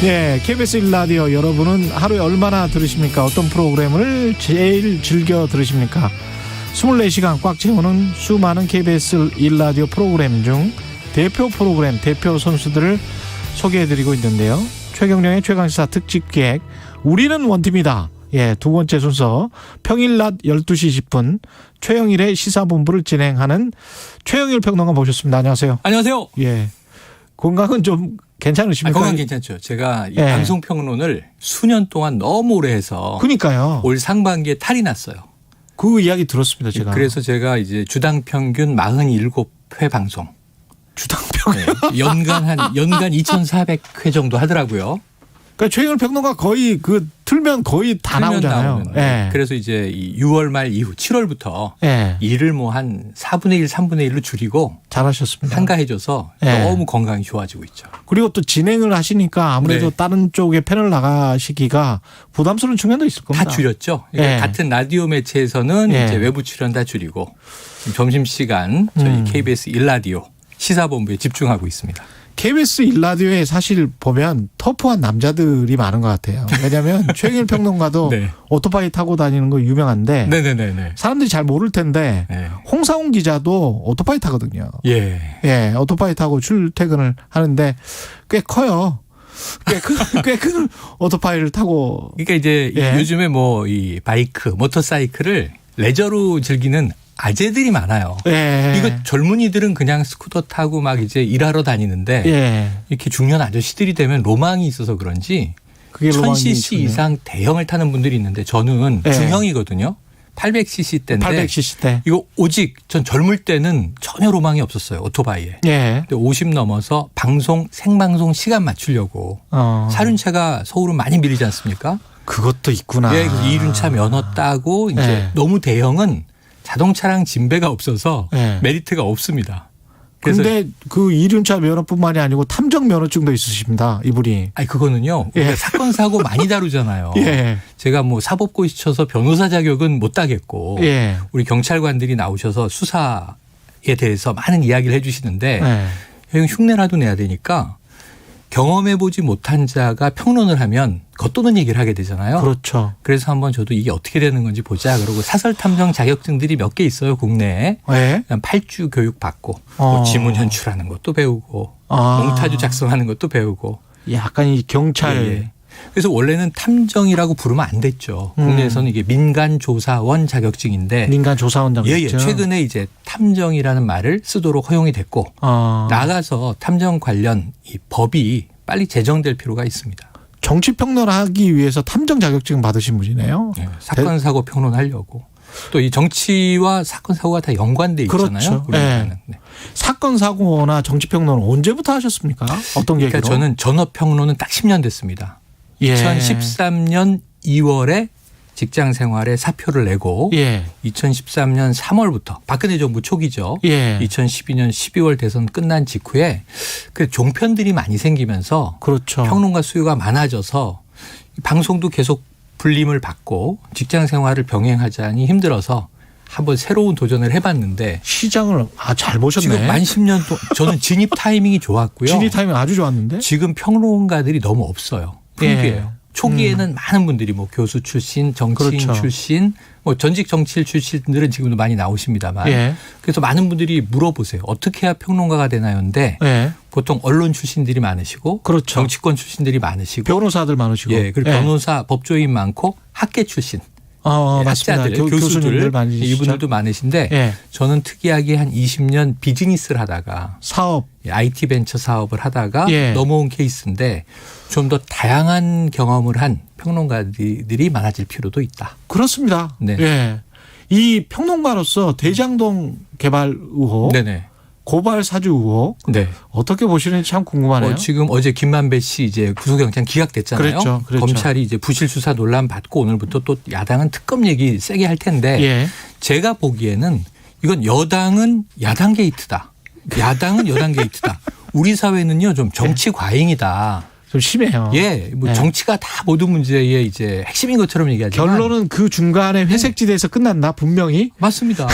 네, KBS 1라디오 여러분은 하루에 얼마나 들으십니까? 어떤 프로그램을 제일 즐겨 들으십니까? 24시간 꽉 채우는 수많은 KBS 1라디오 프로그램 중 대표 프로그램, 대표 선수들을 소개해드리고 있는데요. 최경령의 최강시사 특집 기획 우리는 원팀이다. 예, 두 번째 순서 평일 낮 12시 10분 최영일의 시사본부를 진행하는 최영일 평론가 모셨습니다. 안녕하세요. 안녕하세요. 예, 건강은 좀 괜찮으십니까? 건강 괜찮죠. 제가 이 예. 방송평론을 수년 동안 너무 오래 해서 그러니까요. 올 상반기에 탈이 났어요. 그 이야기 들었습니다. 제가. 그래서 제가 이제 주당 평균 47회 방송. 주당평. 네. 연간 2,400회 정도 하더라고요. 그러니까 최영일 평론가 거의 틀면 거의 다 나오잖아요. 예. 그래서 이제 이 6월 말 이후 7월부터 예. 일을 뭐 한 4분의 1, 3분의 1로 줄이고 잘하셨습니다. 한가해져서 예. 너무 건강이 좋아지고 있죠. 그리고 또 진행을 하시니까 아무래도 네. 다른 쪽에 패널 나가시기가 부담스러운 측면도 있을 겁니다. 다 줄였죠. 그러니까 예. 같은 라디오 매체에서는 예. 이제 외부 출연 다 줄이고 점심시간 저희 KBS 1라디오 시사본부에 집중하고 있습니다. KBS 1라디오에 사실 보면 터프한 남자들이 많은 것 같아요. 왜냐하면 최영일 평론가도 네. 오토바이 타고 다니는 거 유명한데 네네네. 사람들이 잘 모를 텐데 네. 홍상훈 기자도 오토바이 타거든요. 예. 예, 오토바이 타고 출퇴근을 하는데 꽤 커요. 꽤 큰 오토바이를 타고. 그러니까 이제 예. 요즘에 뭐 이 바이크, 모터사이클을 레저로 즐기는 아재들이 많아요. 예. 이거 젊은이들은 그냥 스쿠터 타고 막 이제 일하러 다니는데 예. 이렇게 중년 아저씨들이 되면 로망이 있어서 그런지 그게 1000cc 이상 대형을 타는 분들이 있는데 저는 예. 중형이거든요. 800cc 때인데 800cc 때. 이거 오직 전 젊을 때는 전혀 로망이 없었어요. 오토바이에. 예. 근데 50 넘어서 생방송 시간 맞추려고 사륜차가 서울은 많이 밀리지 않습니까? 그것도 있구나. 예, 그래서 이륜차 면허 따고 이제 예. 너무 대형은 자동차랑 진배가 없어서 예. 메리트가 없습니다. 그래서 근데 그 이륜차 면허뿐만이 아니고 탐정 면허증도 있으십니다. 이분이. 아니 그거는요. 예. 우리가 사건 사고 많이 다루잖아요. 예. 제가 뭐 사법고시 쳐서 변호사 자격은 못 따겠고 예. 우리 경찰관들이 나오셔서 수사에 대해서 많은 이야기를 해 주시는데 예. 흉내라도 내야 되니까 경험해보지 못한 자가 평론을 하면 겉도는 얘기를 하게 되잖아요. 그렇죠. 그래서 한번 저도 이게 어떻게 되는 건지 보자. 그러고 사설탐정 자격증들이 몇 개 있어요. 국내에. 예. 그냥 8주 교육 받고 뭐 지문 연출하는 것도 배우고 몽타주 작성하는 것도 배우고. 약간 이 경찰. 예. 그래서 원래는 탐정이라고 부르면 안 됐죠. 국내에서는 이게 민간조사원 자격증인데 민간 조사원 자격증. 예. 최근에 이제 탐정이라는 말을 쓰도록 허용이 됐고 나가서 탐정 관련 이 법이 빨리 제정될 필요가 있습니다. 정치 평론하기 위해서 탐정 자격증 받으신 분이네요. 네, 사건 사고 평론하려고. 또 이 정치와 사건 사고가 다 연관돼 있잖아요. 그렇죠. 우리나라는. 네. 사건 사고나 정치 평론은 언제부터 하셨습니까? 어떤 계기로? 그러니까 저는 전업 평론은 딱 10년 됐습니다. 예. 2013년 2월에 직장 생활에 사표를 내고 예. 2013년 3월부터 박근혜 정부 초기죠. 예. 2012년 12월 대선 끝난 직후에 그 종편들이 많이 생기면서 그렇죠. 평론가 수요가 많아져서 방송도 계속 불림을 받고 직장 생활을 병행하자니 힘들어서 한번 새로운 도전을 해봤는데 시장을 잘 보셨네. 지금 만 10년 동안 저는 진입 타이밍이 좋았고요. 진입 타이밍 아주 좋았는데. 지금 평론가들이 너무 없어요. 풍부해요. 초기에는 많은 분들이 뭐 교수 출신, 정치인 그렇죠. 출신, 뭐 전직 정치인 출신들은 지금도 많이 나오십니다만. 예. 그래서 많은 분들이 물어보세요. 어떻게 해야 평론가가 되나요인데 예. 보통 언론 출신들이 많으시고 그렇죠. 정치권 출신들이 많으시고 변호사들 많으시고. 예, 그리고 변호사, 법조인 많고 학계 출신. 맞습니다. 학자들, 교수님들 교수들 많으시죠. 이분들도 많으신데 예. 저는 특이하게 한 20년 비즈니스를 하다가 사업. IT 벤처 사업을 하다가 예. 넘어온 케이스인데 좀 더 다양한 경험을 한 평론가들이 많아질 필요도 있다. 그렇습니다. 네. 예. 이 평론가로서 대장동 개발 의혹, 네네. 고발 사주 의혹 네. 어떻게 보시는지 참 궁금하네요. 지금 어제 김만배 씨 이제 구속영장 기각됐잖아요. 그랬죠. 검찰이 이제 부실 수사 논란 받고 오늘부터 또 야당은 특검 얘기 세게 할 텐데 예. 제가 보기에는 이건 여당은 야당 게이트다. 야당은 여당 게이트다. 우리 사회는요 좀 정치 과잉이다. 좀 심해요. 예, 뭐 네. 정치가 다 모든 문제의 이제 핵심인 것처럼 얘기하지만 결론은 그 중간에 회색지대에서 끝난다 분명히. 맞습니다.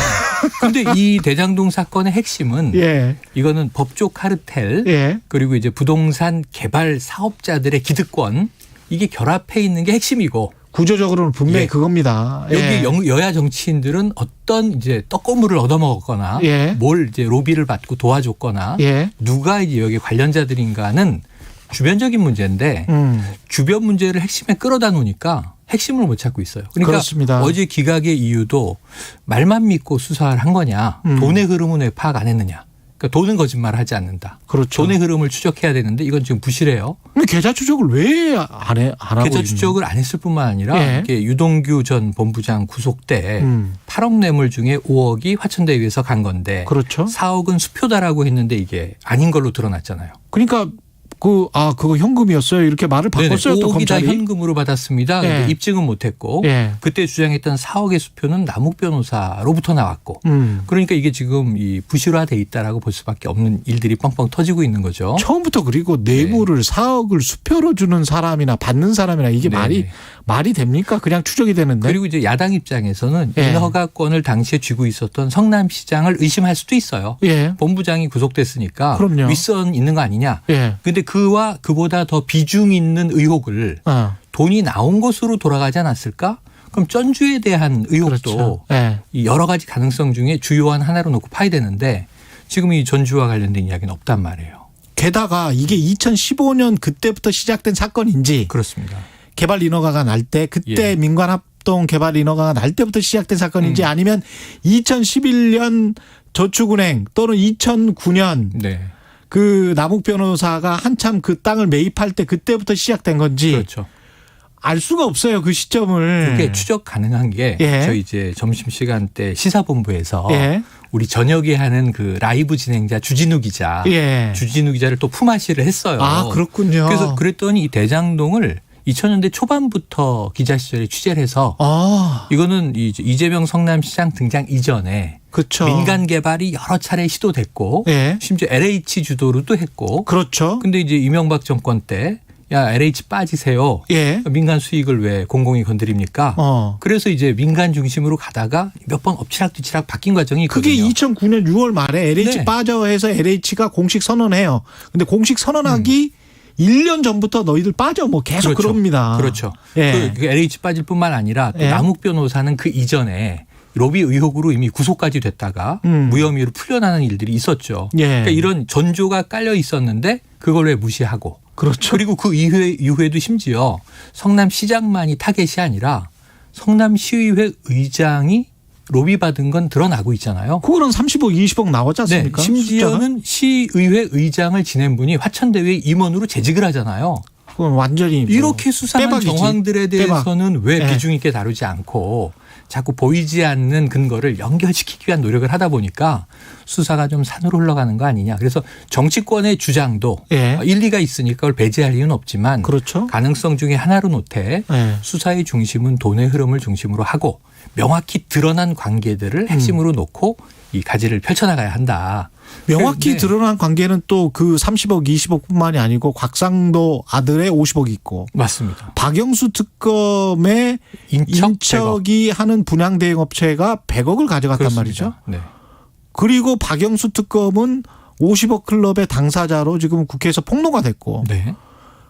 그런데 이 대장동 사건의 핵심은 예. 이거는 법조 카르텔 예. 그리고 이제 부동산 개발 사업자들의 기득권 이게 결합해 있는 게 핵심이고 구조적으로는 분명히 예. 그겁니다. 여기 예. 여야 정치인들은 어떤 이제 떡고물을 얻어먹었거나 예. 뭘 이제 로비를 받고 도와줬거나 예. 누가 이제 여기 관련자들인가는 주변적인 문제인데 주변 문제를 핵심에 끌어다 놓으니까 핵심을 못 찾고 있어요. 그러니까 그렇습니다. 어제 기각의 이유도 말만 믿고 수사를 한 거냐 돈의 흐름은 왜 파악 안 했느냐. 그러니까 돈은 거짓말을 하지 않는다. 그렇죠. 돈의 흐름을 추적해야 되는데 이건 지금 부실해요. 근데 계좌 추적을 왜 안 하고 계좌 있는 추적을 안 했을 뿐만 아니라 예. 이게 유동규 전 본부장 구속 때 8억 뇌물 중에 5억이 화천대유에서 간 건데 그렇죠. 4억은 수표다라고 했는데 이게 아닌 걸로 드러났잖아요. 그러니까 그거 현금이었어요. 이렇게 말을 바꿨어요. 또 5억이 다 검찰이. 현금으로 받았습니다. 예. 근데 입증은 못했고 예. 그때 주장했던 4억의 수표는 남욱 변호사로부터 나왔고 그러니까 이게 지금 이 부실화돼 있다라고 볼 수밖에 없는 일들이 뻥뻥 터지고 있는 거죠. 처음부터 그리고 뇌물을 4억을 수표로 주는 사람이나 받는 사람이나 이게 네. 말이 됩니까? 그냥 추적이 되는데. 그리고 이제 야당 입장에서는 예. 이 허가권을 당시에 쥐고 있었던 성남시장을 의심할 수도 있어요. 예. 본부장이 구속됐으니까 그럼요. 윗선 있는 거 아니냐. 예. 근데 그와 그보다 더 비중 있는 의혹을 돈이 나온 것으로 돌아가지 않았을까? 그럼 전주에 대한 의혹도 그렇죠. 예. 이 여러 가지 가능성 중에 주요한 하나로 놓고 파야 되는데 지금 이 전주와 관련된 이야기는 없단 말이에요. 게다가 이게 2015년 그때부터 시작된 사건인지 그렇습니다. 개발 인허가가 날 때 그때 예. 민관합동 개발 인허가가 날 때부터 시작된 사건인지 아니면 2011년 저축은행 또는 2009년 네. 그 남욱 변호사가 한참 그 땅을 매입할 때 그때부터 시작된 건지 그렇죠. 알 수가 없어요. 그 시점을. 그게 추적 가능한 게 예. 저희 이제 점심시간 때 시사본부에서 예. 우리 저녁에 하는 그 라이브 진행자 주진우 기자. 예. 주진우 기자를 또 품앗이를 했어요. 아, 그렇군요. 그래서 그랬더니 이 대장동을 2000년대 초반부터 기자 시절에 취재를 해서 이거는 이재명 성남시장 등장 이전에 그렇죠. 민간 개발이 여러 차례 시도됐고 예. 심지어 LH 주도로도 했고 그렇죠. 근데 이제 이명박 정권 때 야 LH 빠지세요. 예. 민간 수익을 왜 공공이 건드립니까? 그래서 이제 민간 중심으로 가다가 몇 번 엎치락뒤치락 바뀐 과정이 있거든요. 그게 2009년 6월 말에 LH 네. 빠져 해서 LH가 공식 선언해요. 근데 공식 선언하기 1년 전부터 너희들 빠져 뭐 계속 그렇죠. 그럽니다. 그렇죠. 예. 그 LH 빠질 뿐만 아니라 또 예. 남욱 변호사는 그 이전에 로비 의혹으로 이미 구속까지 됐다가 무혐의로 풀려나는 일들이 있었죠. 예. 그러니까 이런 전조가 깔려 있었는데 그걸 왜 무시하고 그렇죠. 그리고 그 이후에도 심지어 성남시장만이 타겟이 아니라 성남시의회 의장이 로비 받은 건 드러나고 있잖아요. 그거는 30억, 20억 나오지 네, 않습니까? 심지어는 시의회 의장을 지낸 분이 화천대유의 임원으로 재직을 하잖아요. 그건 완전히 뭐 이렇게 수상한 빼박이지. 정황들에 대해서는 왜 예. 비중 있게 다루지 않고 자꾸 보이지 않는 근거를 연결시키기 위한 노력을 하다 보니까 수사가 좀 산으로 흘러가는 거 아니냐. 그래서 정치권의 주장도 예. 일리가 있으니까 그걸 배제할 이유는 없지만 그렇죠. 가능성 중에 하나로 놓되 예. 수사의 중심은 돈의 흐름을 중심으로 하고 명확히 드러난 관계들을 핵심으로 놓고 이 가지를 펼쳐나가야 한다. 명확히 네. 드러난 관계는 또 그 30억, 20억뿐만이 아니고 곽상도 아들의 50억이 있고 맞습니다. 박영수 특검의 인척이 하는 분양 대행 업체가 100억을 가져갔단 그렇습니다. 말이죠. 네. 그리고 박영수 특검은 50억 클럽의 당사자로 지금 국회에서 폭로가 됐고 네.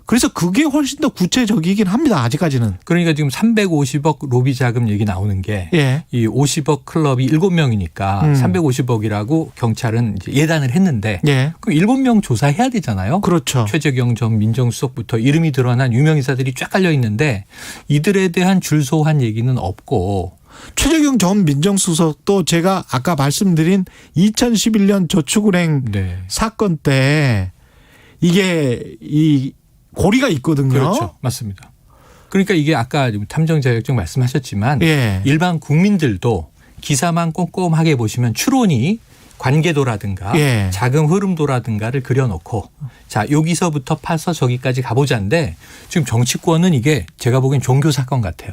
그래서 그게 훨씬 더 구체적이긴 합니다. 아직까지는. 그러니까 지금 350억 로비 자금 얘기 나오는 게 예. 이 50억 클럽이 7명이니까 350억이라고 경찰은 이제 예단을 했는데 예. 그럼 7명 조사해야 되잖아요. 그렇죠. 최재경 전 민정수석부터 이름이 드러난 유명인사들이 쫙 깔려 있는데 이들에 대한 줄소한 얘기는 없고 최재경 전 민정수석도 제가 아까 말씀드린 2011년 저축은행 네. 사건 때 이게 이 고리가 있거든요. 그렇죠. 맞습니다. 그러니까 이게 아까 탐정 자격증 말씀하셨지만 예. 일반 국민들도 기사만 꼼꼼하게 보시면 추론이 관계도라든가 예. 자금 흐름도라든가를 그려놓고 자 여기서부터 파서 저기까지 가보자인데 지금 정치권은 이게 제가 보기엔 종교 사건 같아요.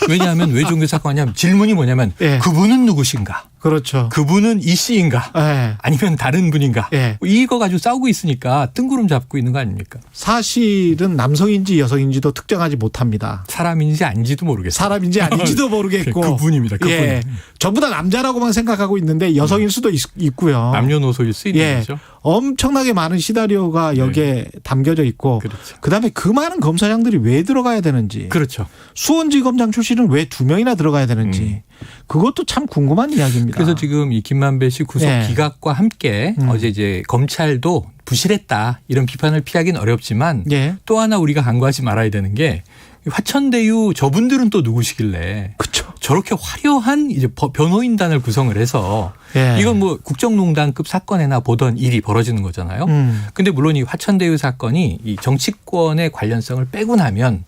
왜냐하면 왜 종교 사건이냐면 질문이 뭐냐면 예. 그분은 누구신가? 그렇죠. 그분은 이 씨인가? 예. 아니면 다른 분인가? 예. 이거 가지고 싸우고 있으니까 뜬구름 잡고 있는 거 아닙니까? 사실은 남성인지 여성인지도 특정하지 못합니다. 사람인지 아닌지도 모르겠어요. 사람인지 아닌지도 모르겠고. 그분입니다. 그분. 예. 전부 다 남자라고만 생각하고 있는데 여성일 수도 있고요. 남녀노소일 수 있는 예. 거죠. 엄청나게 많은 시나리오가 여기에 담겨져 있고 그렇죠. 그다음에 그 많은 검사장들이 왜 들어가야 되는지 그렇죠. 수원지검장 출신은 왜 2명이나 들어가야 되는지 그것도 참 궁금한 이야기입니다. 그래서 지금 이 김만배 씨 구속 예. 기각과 함께 어제 이제 검찰도 부실했다 이런 비판을 피하기는 어렵지만 예. 또 하나 우리가 간과하지 말아야 되는 게 화천대유 저분들은 또 누구시길래 그렇죠. 저렇게 화려한 이제 변호인단을 구성을 해서 예. 이건 뭐 국정농단급 사건에나 보던 일이 벌어지는 거잖아요. 근데 물론 이 화천대유 사건이 이 정치권의 관련성을 빼고 나면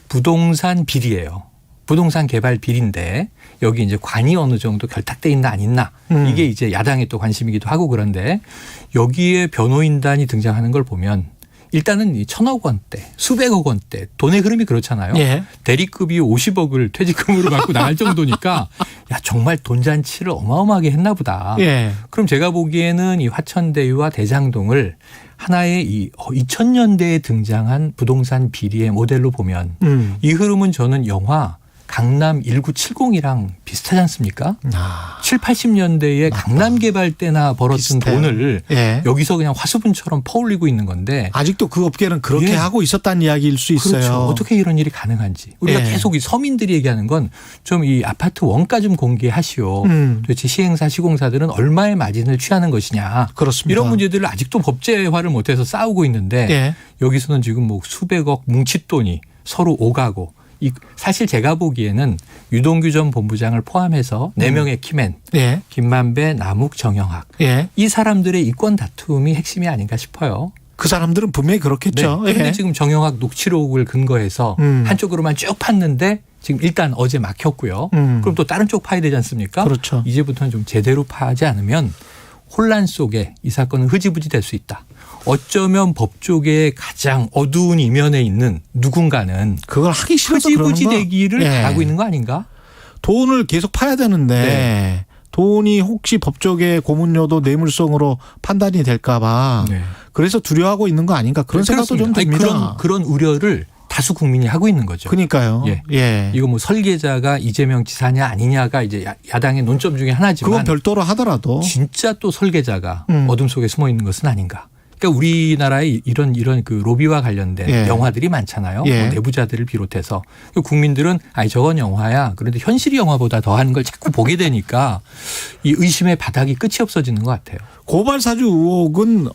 부동산 비리예요. 부동산 개발 비리인데 여기 이제 관이 어느 정도 결탁돼 있나 안 있나 이게 이제 야당의 또 관심이기도 하고 그런데 여기에 변호인단이 등장하는 걸 보면 일단은 이 1,000억 원대, 수백억 원대 돈의 흐름이 그렇잖아요. 예. 대리급이 50억을 퇴직금으로 받고 나갈 정도니까 야 정말 돈잔치를 어마어마하게 했나 보다. 예. 그럼 제가 보기에는 이 화천대유와 대장동을 하나의 이 2000년대에 등장한 부동산 비리의 모델로 보면 이 흐름은 저는 영화 강남 1970이랑 비슷하지 않습니까? 7, 80년대에 강남 개발 때나 벌었던 비슷해요. 돈을 예. 여기서 그냥 화수분처럼 퍼올리고 있는 건데 아직도 그 업계는 그렇게 예. 하고 있었다는 이야기일 수 있어요. 그렇죠. 어떻게 이런 일이 가능한지. 우리가 예. 계속 이 서민들이 얘기하는 건 좀 이 아파트 원가 좀 공개하시오. 도대체 시행사 시공사들은 얼마의 마진을 취하는 것이냐. 그렇습니다. 이런 문제들을 아직도 법제화를 못해서 싸우고 있는데 예. 여기서는 지금 뭐 수백억 뭉칫돈이 서로 오가고 사실 제가 보기에는 유동규 전 본부장을 포함해서 4명의 키맨 예. 김만배, 남욱, 정영학 예. 이 사람들의 이권 다툼이 핵심이 아닌가 싶어요. 그 사람들은 분명히 그렇겠죠. 그런데 예. 지금 정영학 녹취록을 근거해서 한쪽으로만 쭉 팠는데 지금 일단 어제 막혔고요. 그럼 또 다른 쪽 파야 되지 않습니까? 그렇죠. 이제부터는 좀 제대로 파지 않으면 혼란 속에 이 사건은 흐지부지 될 수 있다. 어쩌면 법조계의 가장 어두운 이면에 있는 누군가는 그걸 하기 싫어서 그러는 흐지부지 거. 되기를 예. 바라고 있는 거 아닌가? 돈을 계속 파야 되는데 네. 돈이 혹시 법조계 고문료도 뇌물성으로 판단이 될까 봐 네. 그래서 두려워하고 있는 거 아닌가 그런 생각도 좀 아니, 듭니다. 그런 우려를 다수 국민이 하고 있는 거죠. 그러니까요. 예. 예. 이거 뭐 설계자가 이재명 지사냐 아니냐가 이제 야당의 논점 중에 하나지만 그건 별도로 하더라도 진짜 또 설계자가 어둠 속에 숨어 있는 것은 아닌가. 그러니까 우리나라에 이런 그 로비와 관련된 예. 영화들이 많잖아요. 예. 뭐 내부자들을 비롯해서 국민들은 아니 저건 영화야. 그런데 현실이 영화보다 더하는 걸 자꾸 보게 되니까 이 의심의 바닥이 끝이 없어지는 것 같아요. 고발 사주 의혹은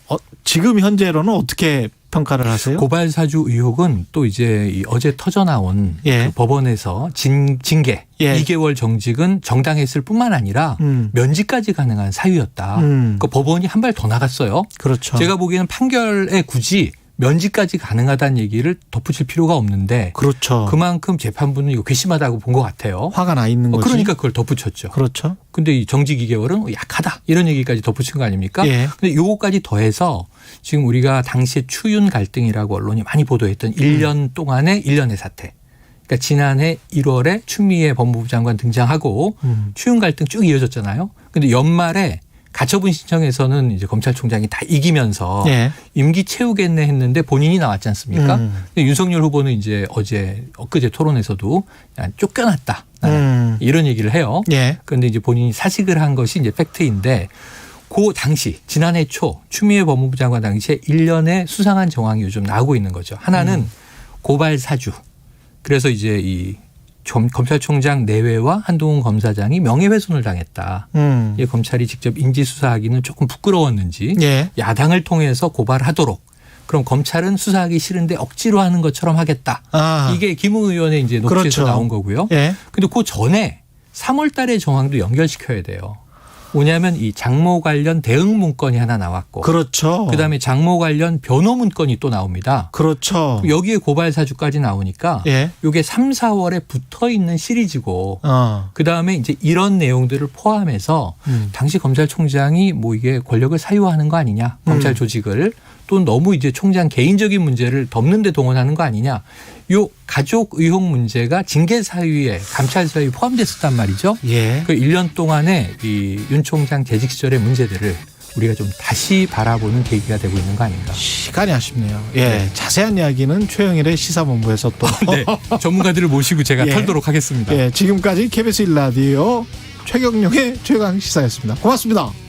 지금 현재로는 어떻게 평가를 하세요? 고발 사주 의혹은 또 이제 어제 터져 나온 예. 그 법원에서 징계 예. 2개월 정직은 정당했을 뿐만 아니라 면직까지 가능한 사유였다. 그 법원이 한 발 더 나갔어요. 그렇죠. 제가 보기에는 판결에 굳이 면직까지 가능하다는 얘기를 덧붙일 필요가 없는데 그렇죠. 그만큼 재판부는 이거 괘씸하다고 본 것 같아요. 화가 나 있는 거지. 그러니까 그걸 덧붙였죠. 그렇죠. 근데 이 정직 2개월은 약하다 이런 얘기까지 덧붙인 거 아닙니까? 예. 근데 요거까지 더해서 지금 우리가 당시에 추윤 갈등이라고 언론이 많이 보도했던 1년 동안의 일련의 사태. 그러니까 지난해 1월에 추미애 법무부 장관 등장하고 추윤 갈등 쭉 이어졌잖아요. 근데 연말에 가처분 신청에서는 이제 검찰총장이 다 이기면서 예. 임기 채우겠네 했는데 본인이 나왔지 않습니까? 근데 윤석열 후보는 이제 엊그제 토론에서도 그냥 쫓겨났다. 이런 얘기를 해요. 예. 그런데 이제 본인이 사직을 한 것이 이제 팩트인데 그 당시 지난해 초 추미애 법무부 장관 당시에 1년의 수상한 정황이 요즘 나오고 있는 거죠. 하나는 고발 사주. 그래서 이제 이 검찰총장 내외와 한동훈 검사장이 명예훼손을 당했다. 이 검찰이 직접 인지수사하기는 조금 부끄러웠는지 예. 야당을 통해서 고발하도록. 그럼 검찰은 수사하기 싫은데 억지로 하는 것처럼 하겠다. 이게 김웅 의원의 이제 녹취에서 그렇죠. 나온 거고요. 예. 근데 그 전에 3월 달의 정황도 연결시켜야 돼요. 뭐냐면 이 장모 관련 대응 문건이 하나 나왔고. 그렇죠. 그다음에 장모 관련 변호 문건이 또 나옵니다. 그렇죠. 여기에 고발 사주까지 나오니까 예. 이게 3, 4월에 붙어 있는 시리즈고 그다음에 이제 이런 내용들을 포함해서 당시 검찰총장이 뭐 이게 권력을 사유화하는 거 아니냐. 검찰 조직을 또 너무 이제 총장 개인적인 문제를 덮는 데 동원하는 거 아니냐. 요 가족 의혹 문제가 징계 사유에 감찰 사유에 포함됐었단 말이죠. 예. 그 1년 동안의 이 윤 총장 재직 시절의 문제들을 우리가 좀 다시 바라보는 계기가 되고 있는 거 아닌가. 시간이 아쉽네요. 예. 네. 자세한 이야기는 최영일의 시사본부에서 또 네. 전문가들을 모시고 제가 예. 털도록 하겠습니다. 예. 지금까지 KBS 1라디오 최경영의 최강 시사였습니다. 고맙습니다.